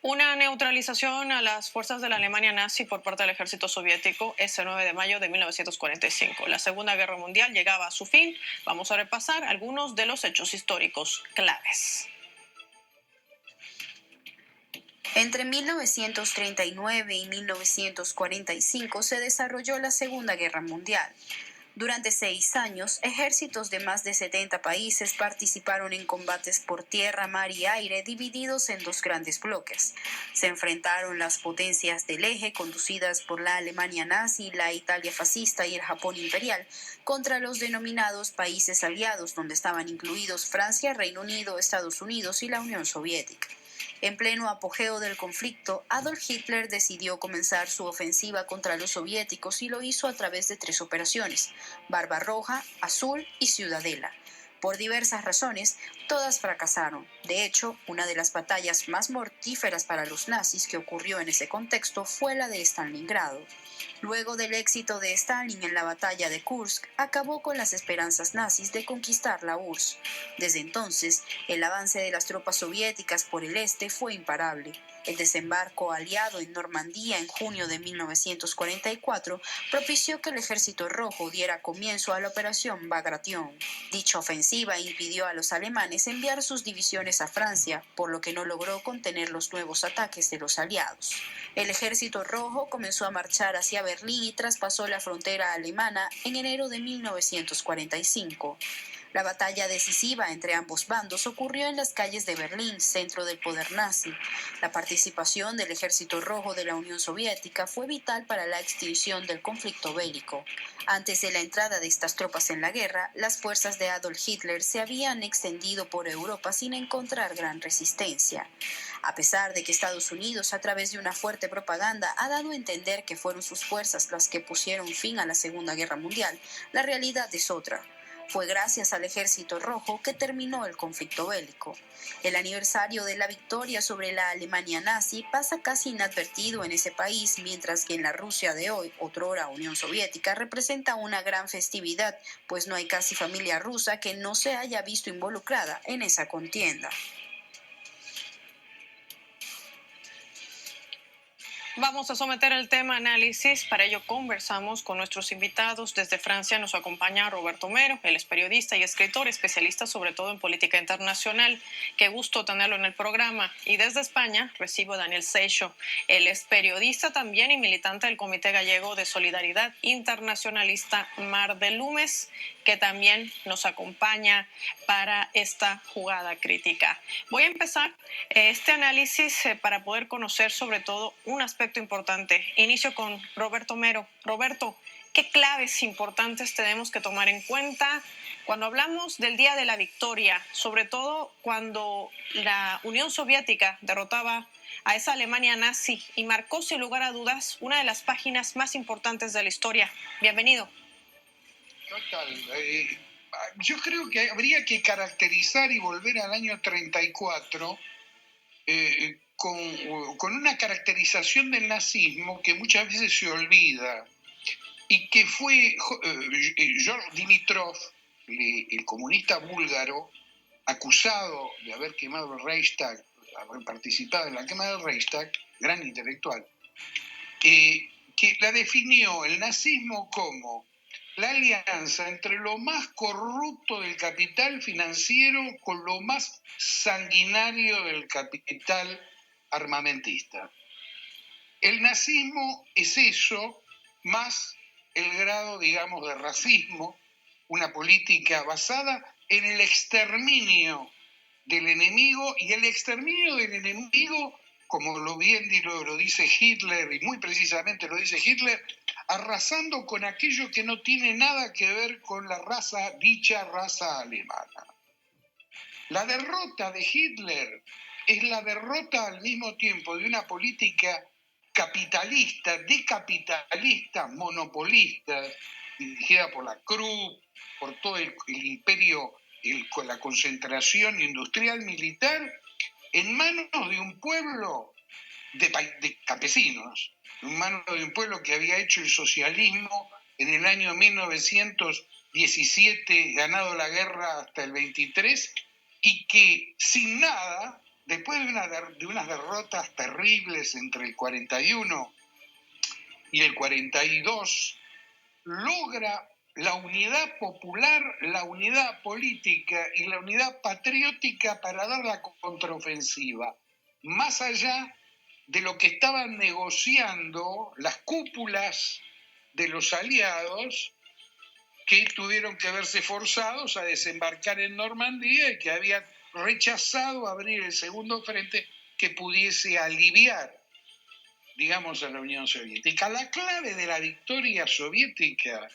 Una neutralización a las fuerzas de la Alemania nazi por parte del ejército soviético ese 9 de mayo de 1945. La Segunda Guerra Mundial llegaba a su fin. Vamos a repasar algunos de los hechos históricos claves. Entre 1939 y 1945 se desarrolló la Segunda Guerra Mundial. Durante 6 años, ejércitos de más de 70 países participaron en combates por tierra, mar y aire divididos en dos grandes bloques. Se enfrentaron las potencias del eje, conducidas por la Alemania nazi, la Italia fascista y el Japón imperial, contra los denominados países aliados, donde estaban incluidos Francia, Reino Unido, Estados Unidos y la Unión Soviética. En pleno apogeo del conflicto, Adolf Hitler decidió comenzar su ofensiva contra los soviéticos y lo hizo a través de 3 operaciones: Barbarroja, Azul y Ciudadela. Por diversas razones, todas fracasaron. De hecho, una de las batallas más mortíferas para los nazis que ocurrió en ese contexto fue la de Stalingrado. Luego del éxito de Stalin en la batalla de Kursk, acabó con las esperanzas nazis de conquistar la URSS. Desde entonces, el avance de las tropas soviéticas por el este fue imparable. El desembarco aliado en Normandía en junio de 1944 propició que el Ejército Rojo diera comienzo a la Operación Bagration. Dicha ofensiva impidió a los alemanes enviar sus divisiones a Francia, por lo que no logró contener los nuevos ataques de los aliados. El Ejército Rojo comenzó a marchar hacia Berlín y traspasó la frontera alemana en enero de 1945. La batalla decisiva entre ambos bandos ocurrió en las calles de Berlín, centro del poder nazi. La participación del Ejército Rojo de la Unión Soviética fue vital para la extinción del conflicto bélico. Antes de la entrada de estas tropas en la guerra, las fuerzas de Adolf Hitler se habían extendido por Europa sin encontrar gran resistencia. A pesar de que Estados Unidos, a través de una fuerte propaganda, ha dado a entender que fueron sus fuerzas las que pusieron fin a la Segunda Guerra Mundial, la realidad es otra. Fue gracias al Ejército Rojo que terminó el conflicto bélico. El aniversario de la victoria sobre la Alemania nazi pasa casi inadvertido en ese país, mientras que en la Rusia de hoy, otrora Unión Soviética, representa una gran festividad, pues no hay casi familia rusa que no se haya visto involucrada en esa contienda. Vamos a someter el tema a análisis. Para ello conversamos con nuestros invitados. Desde Francia nos acompaña Roberto Mero. Él es periodista y escritor, especialista sobre todo en política internacional. Qué gusto tenerlo en el programa. Y desde España recibo a Daniel Seixo. Él es periodista también y militante del Comité Gallego de Solidaridad Internacionalista Mar de Lumes, que también nos acompaña para esta jugada crítica. Voy a empezar este análisis para poder conocer sobre todo un aspecto importante. Inicio con Roberto Mero. Roberto, ¿qué claves importantes tenemos que tomar en cuenta cuando hablamos del Día de la Victoria? Sobre todo cuando la Unión Soviética derrotaba a esa Alemania nazi y marcó sin lugar a dudas una de las páginas más importantes de la historia. Bienvenido. Total. Yo creo que habría que caracterizar y volver al año 34 con una caracterización del nazismo que muchas veces se olvida y que fue George Dimitrov, el comunista búlgaro, acusado de haber quemado el Reichstag, haber participado en la quema del Reichstag, gran intelectual, que la definió el nazismo como la alianza entre lo más corrupto del capital financiero con lo más sanguinario del capital armamentista. El nazismo es eso, más el grado, digamos, de racismo, una política basada en el exterminio del enemigo, y el exterminio del enemigo, como lo dice Hitler, y muy precisamente lo dice Hitler, arrasando con aquello que no tiene nada que ver con la dicha raza alemana. La derrota de Hitler es la derrota al mismo tiempo de una política capitalista, decapitalista, monopolista, dirigida por la Krupp, por todo el imperio, con la concentración industrial militar, en manos de un pueblo de campesinos, en manos de un pueblo que había hecho el socialismo en el año 1917, ganado la guerra hasta el 23, y que sin nada después de unas derrotas terribles entre el 41 y el 42, logra la unidad popular, la unidad política y la unidad patriótica para dar la contraofensiva, más allá de lo que estaban negociando las cúpulas de los aliados, que tuvieron que verse forzados a desembarcar en Normandía y que habían rechazado abrir el segundo frente que pudiese aliviar, digamos, a la Unión Soviética. La clave de la victoria soviética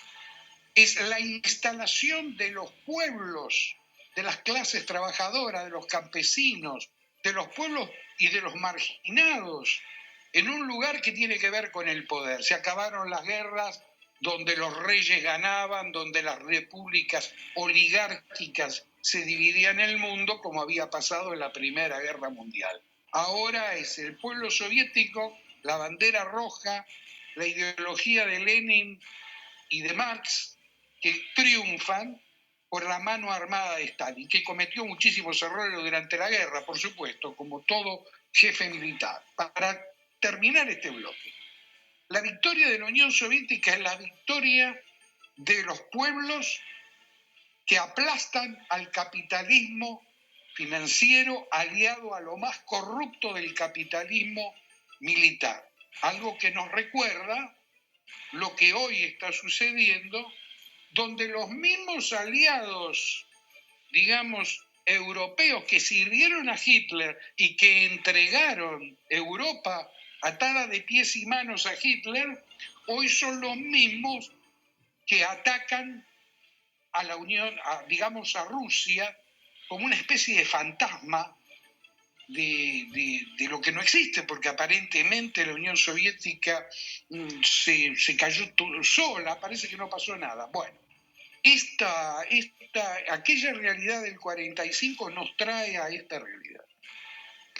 es la instalación de los pueblos, de las clases trabajadoras, de los campesinos, de los pueblos y de los marginados, en un lugar que tiene que ver con el poder. Se acabaron las guerras donde los reyes ganaban, donde las repúblicas oligárquicas se dividían el mundo, como había pasado en la Primera Guerra Mundial. Ahora es el pueblo soviético, la bandera roja, la ideología de Lenin y de Marx, que triunfan por la mano armada de Stalin, que cometió muchísimos errores durante la guerra, por supuesto, como todo jefe militar. Para terminar este bloque, la victoria de la Unión Soviética es la victoria de los pueblos que aplastan al capitalismo financiero aliado a lo más corrupto del capitalismo militar. Algo que nos recuerda lo que hoy está sucediendo, donde los mismos aliados, digamos, europeos que sirvieron a Hitler y que entregaron Europa atada de pies y manos a Hitler, hoy son los mismos que atacan a la Unión, digamos, a Rusia, como una especie de fantasma de lo que no existe, porque aparentemente la Unión Soviética se cayó sola, parece que no pasó nada. Bueno, aquella realidad del 45 nos trae a esta realidad.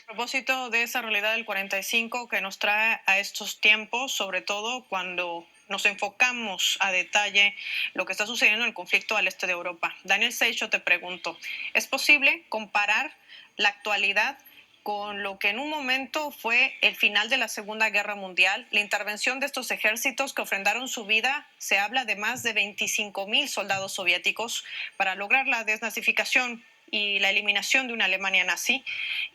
A propósito de esa realidad del 45 que nos trae a estos tiempos, sobre todo cuando nos enfocamos a detalle lo que está sucediendo en el conflicto al este de Europa. Daniel Seixo, te pregunto, ¿es posible comparar la actualidad con lo que en un momento fue el final de la Segunda Guerra Mundial, la intervención de estos ejércitos que ofrendaron su vida? Se habla de más de 25,000 soldados soviéticos para lograr la desnazificación y la eliminación de una Alemania nazi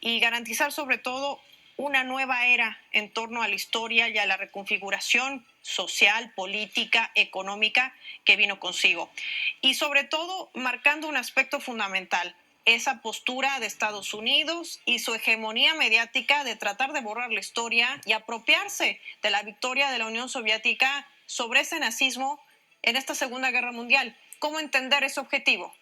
y garantizar sobre todo una nueva era en torno a la historia y a la reconfiguración social, política, económica que vino consigo. Y sobre todo marcando un aspecto fundamental, esa postura de Estados Unidos y su hegemonía mediática de tratar de borrar la historia y apropiarse de la victoria de la Unión Soviética sobre ese nazismo en esta Segunda Guerra Mundial. ¿Cómo entender ese objetivo?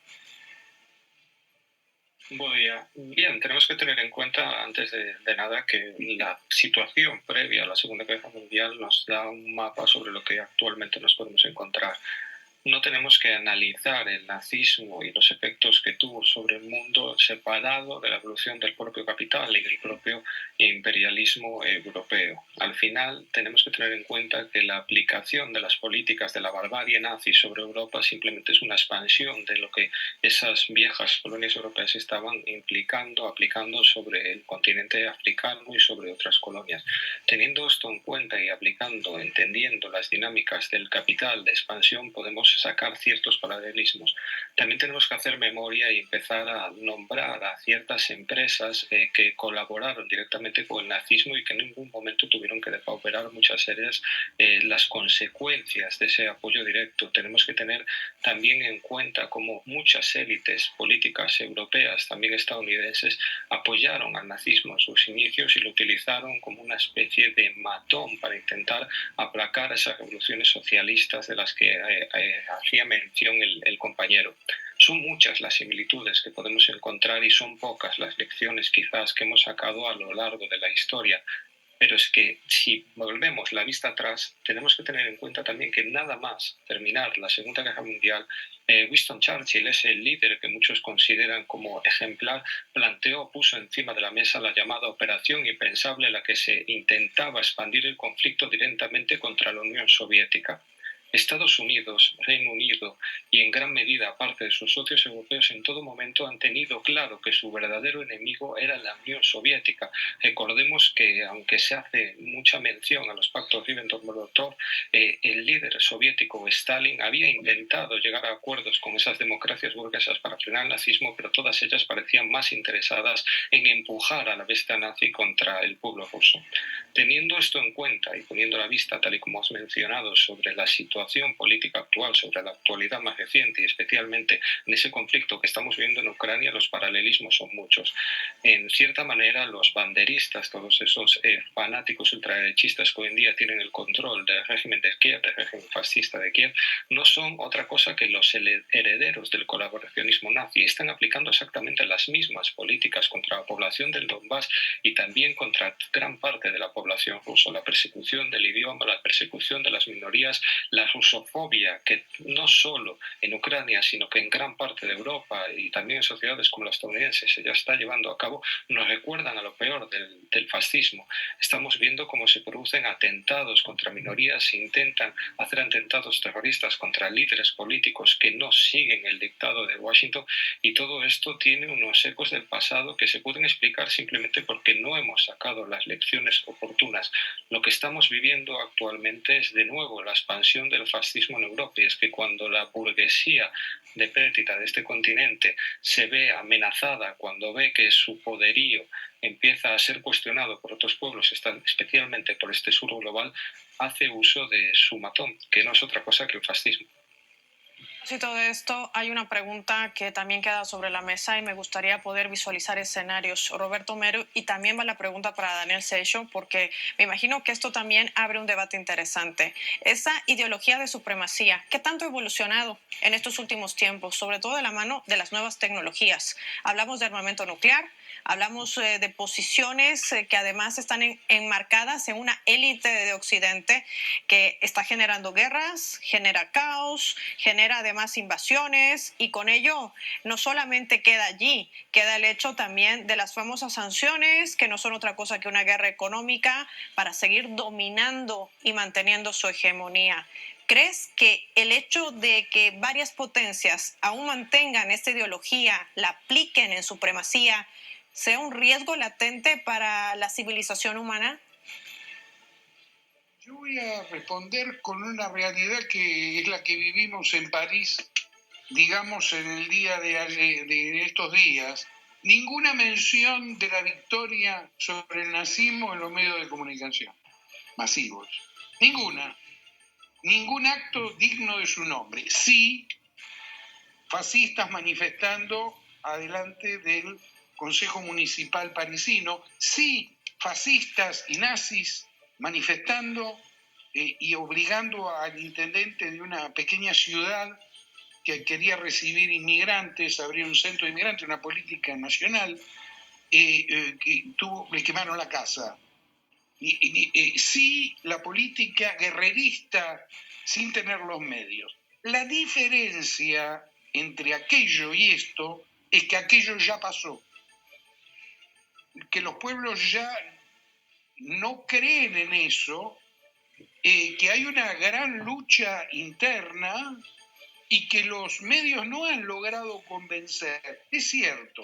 Bien, tenemos que tener en cuenta antes de nada que la situación previa a la Segunda Guerra Mundial nos da un mapa sobre lo que actualmente nos podemos encontrar. No tenemos que analizar el nazismo y los efectos que tuvo sobre el mundo separado de la evolución del propio capital y del propio imperialismo europeo. Al final tenemos que tener en cuenta que la aplicación de las políticas de la barbarie nazi sobre Europa simplemente es una expansión de lo que esas viejas colonias europeas estaban aplicando sobre el continente africano y sobre otras colonias. Teniendo esto en cuenta y entendiendo las dinámicas del capital de expansión, podemos sacar ciertos paralelismos. También tenemos que hacer memoria y empezar a nombrar a ciertas empresas que colaboraron directamente con el nazismo y que en ningún momento tuvieron que depauperar muchas veces las consecuencias de ese apoyo directo. Tenemos que tener también en cuenta cómo muchas élites políticas europeas, también estadounidenses, apoyaron al nazismo en sus inicios y lo utilizaron como una especie de matón para intentar aplacar esas revoluciones socialistas de las que hacía mención el compañero. Son muchas las similitudes que podemos encontrar y son pocas las lecciones quizás que hemos sacado a lo largo de la historia. Pero es que si volvemos la vista atrás, tenemos que tener en cuenta también que nada más terminar la Segunda Guerra Mundial, Winston Churchill, ese líder que muchos consideran como ejemplar, puso encima de la mesa la llamada Operación Impensable, en la que se intentaba expandir el conflicto directamente contra la Unión Soviética. Estados Unidos, Reino Unido y en gran medida parte de sus socios europeos en todo momento han tenido claro que su verdadero enemigo era la Unión Soviética. Recordemos que, aunque se hace mucha mención a los pactos Ribbentrop-Molotov, el líder soviético Stalin había intentado llegar a acuerdos con esas democracias burguesas para frenar el nazismo, pero todas ellas parecían más interesadas en empujar a la bestia nazi contra el pueblo ruso. Teniendo esto en cuenta y poniendo la vista, tal y como has mencionado, sobre la situación política actual, sobre la actualidad más reciente y especialmente en ese conflicto que estamos viviendo en Ucrania, los paralelismos son muchos. En cierta manera, los banderistas, todos esos fanáticos ultraderechistas que hoy en día tienen el control del régimen de Kiev, del régimen fascista de Kiev, no son otra cosa que los herederos del colaboracionismo nazi. Están aplicando exactamente las mismas políticas contra la población del Donbass y también contra gran parte de la población rusa. La persecución del idioma, la persecución de las minorías, la rusofobia, que no solo en Ucrania, sino que en gran parte de Europa y también en sociedades como la estadounidense se ya está llevando a cabo, nos recuerdan a lo peor del fascismo. Estamos viendo cómo se producen atentados contra minorías, se intentan hacer atentados terroristas contra líderes políticos que no siguen el dictado de Washington, y todo esto tiene unos ecos del pasado que se pueden explicar simplemente porque no hemos sacado las lecciones oportunas. Lo que estamos viviendo actualmente es de nuevo la expansión del fascismo en Europa, y es que cuando la burguesía decrépita de este continente se ve amenazada, cuando ve que su poderío empieza a ser cuestionado por otros pueblos, especialmente por este sur global, hace uso de su matón, que no es otra cosa que el fascismo. A propósito de esto, hay una pregunta que también queda sobre la mesa y me gustaría poder visualizar escenarios. Roberto Meru, y también va la pregunta para Daniel Seixo, porque me imagino que esto también abre un debate interesante. Esa ideología de supremacía, ¿qué tanto ha evolucionado en estos últimos tiempos, sobre todo de la mano de las nuevas tecnologías? Hablamos de armamento nuclear, hablamos de posiciones que además están enmarcadas en una élite de Occidente que está generando guerras, genera caos, genera además invasiones, y con ello no solamente queda allí, queda el hecho también de las famosas sanciones, que no son otra cosa que una guerra económica para seguir dominando y manteniendo su hegemonía. ¿Crees que el hecho de que varias potencias aún mantengan esta ideología, la apliquen en supremacía, sea un riesgo latente para la civilización humana? Yo voy a responder con una realidad que es la que vivimos en París, digamos, en el día de estos días. Ninguna mención de la victoria sobre el nazismo en los medios de comunicación masivos. Ninguna. Ningún acto digno de su nombre. Sí, fascistas manifestando adelante del Consejo Municipal parisino. Sí, fascistas y nazis manifestando y obligando al intendente de una pequeña ciudad que quería recibir inmigrantes, abrir un centro de inmigrantes, una política nacional, le quemaron la casa. Sí, la política guerrerista sin tener los medios. La diferencia entre aquello y esto es que aquello ya pasó, que los pueblos ya no creen en eso, que hay una gran lucha interna y que los medios no han logrado convencer. Es cierto,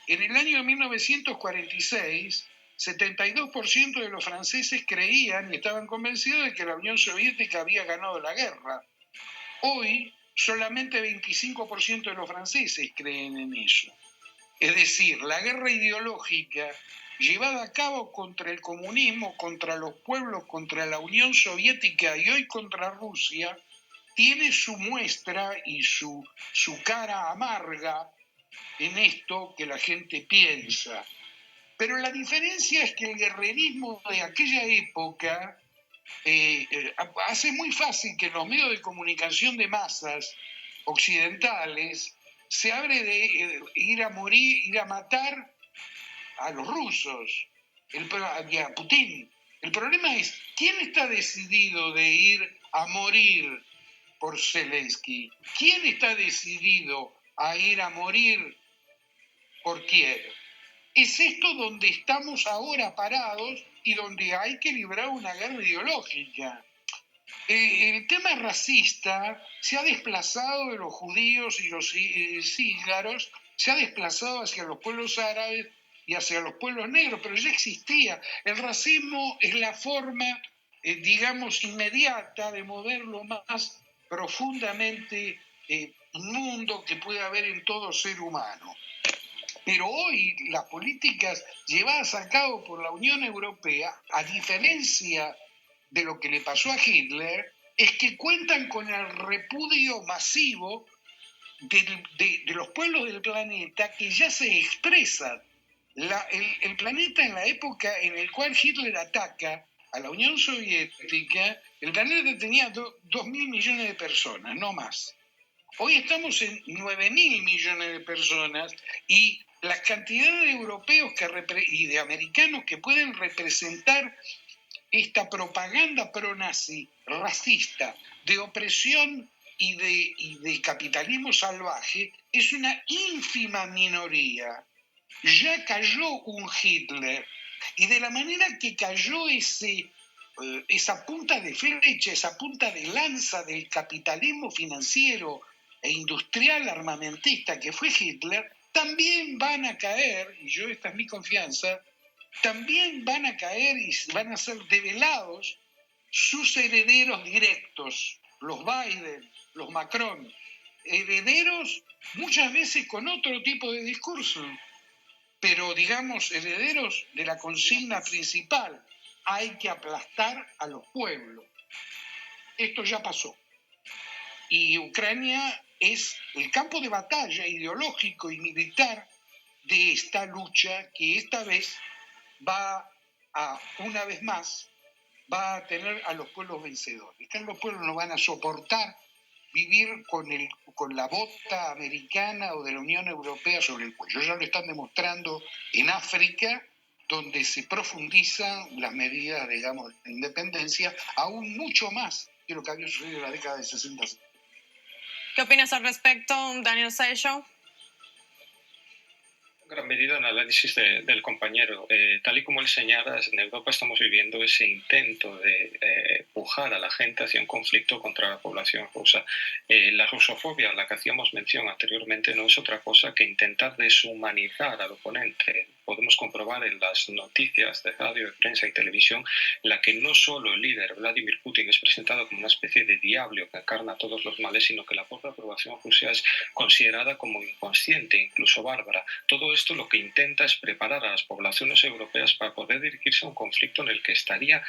en el año 1946, 72% de los franceses creían y estaban convencidos de que la Unión Soviética había ganado la guerra. Hoy, solamente 25% de los franceses creen en eso. Es decir, la guerra ideológica llevada a cabo contra el comunismo, contra los pueblos, contra la Unión Soviética y hoy contra Rusia, tiene su muestra y su cara amarga en esto que la gente piensa. Pero la diferencia es que el guerrerismo de aquella época hace muy fácil que los medios de comunicación de masas occidentales se hable de ir a morir, ir a matar a los rusos, y a Putin. El problema es, ¿quién está decidido de ir a morir por Zelensky? ¿Quién está decidido a ir a morir por Kiev? Es esto donde estamos ahora parados y donde hay que librar una guerra ideológica. El tema racista se ha desplazado de los judíos y los cígaros, se ha desplazado hacia los pueblos árabes y hacia los pueblos negros, pero ya existía. El racismo es la forma, digamos, inmediata de mover lo más profundamente inmundo que puede haber en todo ser humano. Pero hoy las políticas llevadas a cabo por la Unión Europea, a diferencia de lo que le pasó a Hitler, es que cuentan con el repudio masivo de los pueblos del planeta que ya se expresan. El planeta en la época en la cual Hitler ataca a la Unión Soviética, el planeta tenía 2.000 millones de personas, no más. Hoy estamos en 9.000 millones de personas y la cantidad de europeos y de americanos que pueden representar esta propaganda pro-nazi, racista, de opresión y de capitalismo salvaje es una ínfima minoría. Ya cayó un Hitler y de la manera que cayó esa punta de flecha, esa punta de lanza del capitalismo financiero e industrial armamentista que fue Hitler, también van a caer, y yo esta es mi confianza, también van a caer y van a ser develados sus herederos directos, los Biden, los Macron, herederos muchas veces con otro tipo de discurso, pero digamos herederos de la consigna principal, hay que aplastar a los pueblos. Esto ya pasó. Y Ucrania es el campo de batalla ideológico y militar de esta lucha que esta vez una vez más, va a tener a los pueblos vencedores. Los pueblos no van a soportar vivir con la bota americana o de la Unión Europea sobre el cuello. Ya lo están demostrando en África, donde se profundizan las medidas, digamos, de independencia, aún mucho más que lo que había sucedido en la década de 60. ¿Qué opinas al respecto, Daniel Seixo? En gran medida el análisis del compañero. Tal y como él señala, en Europa estamos viviendo ese intento de pujar a la gente hacia un conflicto contra la población rusa. La rusofobia, a la que hacíamos mención anteriormente, no es otra cosa que intentar deshumanizar al oponente. Podemos comprobar en las noticias de radio, de prensa y televisión la que no solo el líder Vladimir Putin es presentado como una especie de diablo que encarna todos los males, sino que la propia población rusa es considerada como inconsciente, incluso bárbara. Todo esto lo que intenta es preparar a las poblaciones europeas para poder dirigirse a un conflicto en el que estaría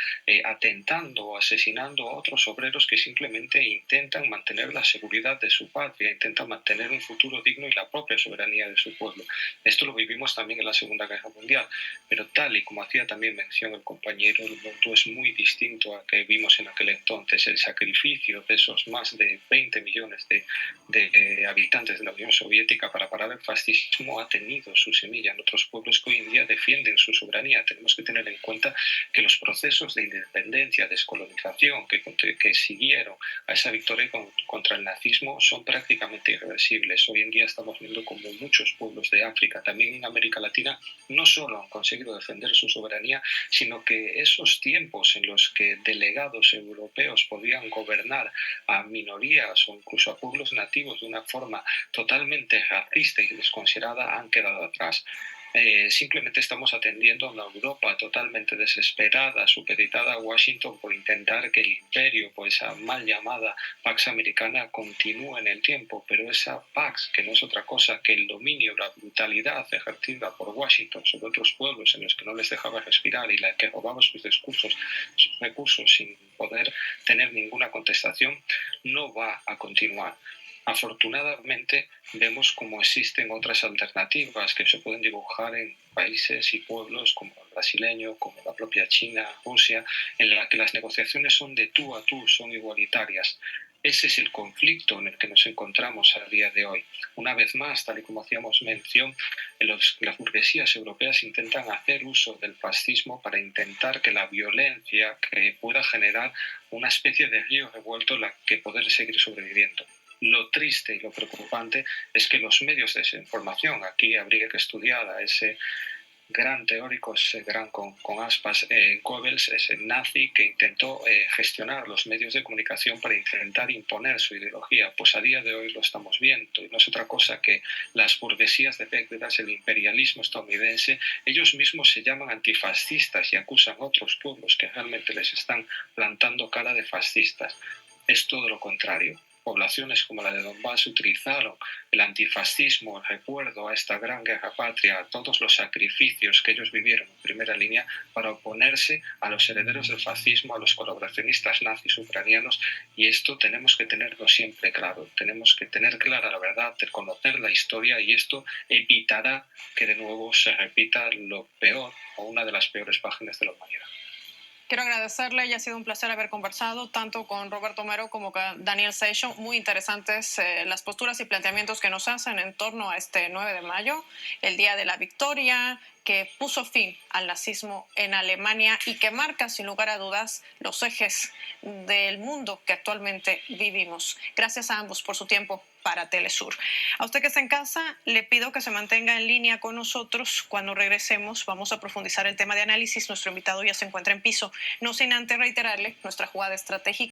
atentando o asesinando a otros obreros que simplemente intentan mantener la seguridad de su patria, intentan mantener un futuro digno y la propia soberanía de su pueblo. Esto lo vivimos también en la Segunda Guerra Mundial, pero tal y como hacía también mención el compañero, el mundo es muy distinto a que vimos en aquel entonces. El sacrificio de esos más de 20 millones de habitantes de la Unión Soviética para parar el fascismo ha tenido su semilla en otros pueblos que hoy en día defienden su soberanía. Tenemos que tener en cuenta que los procesos de independencia, descolonización que siguieron a esa victoria contra el nazismo son prácticamente irreversibles. Hoy en día estamos viendo como muchos pueblos de África, también en América Latina, no solo han conseguido defender su soberanía, sino que esos tiempos en los que delegados europeos podían gobernar a minorías o incluso a pueblos nativos de una forma totalmente racista y desconsiderada han quedado atrás. Simplemente estamos atendiendo a una Europa totalmente desesperada, supeditada a Washington por intentar que el imperio, por esa mal llamada Pax Americana, continúe en el tiempo, pero esa Pax, que no es otra cosa que el dominio, la brutalidad ejercida por Washington sobre otros pueblos en los que no les dejaba respirar y la que robaba sus recursos sin poder tener ninguna contestación, no va a continuar. Afortunadamente, vemos cómo existen otras alternativas que se pueden dibujar en países y pueblos como el brasileño, como la propia China, Rusia, en la que las negociaciones son de tú a tú, son igualitarias. Ese es el conflicto en el que nos encontramos a día de hoy. Una vez más, tal y como hacíamos mención, las burguesías europeas intentan hacer uso del fascismo para intentar que la violencia que pueda generar una especie de río revuelto en la que poder seguir sobreviviendo. Lo triste y lo preocupante es que los medios de desinformación, aquí habría que estudiar a ese gran teórico, ese gran con aspas, Goebbels, ese nazi que intentó gestionar los medios de comunicación para intentar imponer su ideología. Pues a día de hoy lo estamos viendo y no es otra cosa que las burguesías de décadas, el imperialismo estadounidense, ellos mismos se llaman antifascistas y acusan a otros pueblos que realmente les están plantando cara de fascistas. Es todo lo contrario. Poblaciones como la de Donbass utilizaron el antifascismo, el recuerdo a esta gran guerra patria, a todos los sacrificios que ellos vivieron en primera línea para oponerse a los herederos del fascismo, a los colaboracionistas nazis ucranianos, y esto tenemos que tenerlo siempre claro, tenemos que tener clara la verdad, conocer la historia, y esto evitará que de nuevo se repita lo peor o una de las peores páginas de la humanidad. Quiero agradecerle y ha sido un placer haber conversado tanto con Roberto Mero como con Daniel Seixo. Muy interesantes las posturas y planteamientos que nos hacen en torno a este 9 de mayo, el Día de la Victoria, que puso fin al nazismo en Alemania y que marca sin lugar a dudas los ejes del mundo que actualmente vivimos. Gracias a ambos por su tiempo para Telesur. A usted que está en casa, le pido que se mantenga en línea con nosotros. Cuando regresemos vamos a profundizar el tema de análisis. Nuestro invitado ya se encuentra en piso. No sin antes reiterarle nuestra jugada estratégica.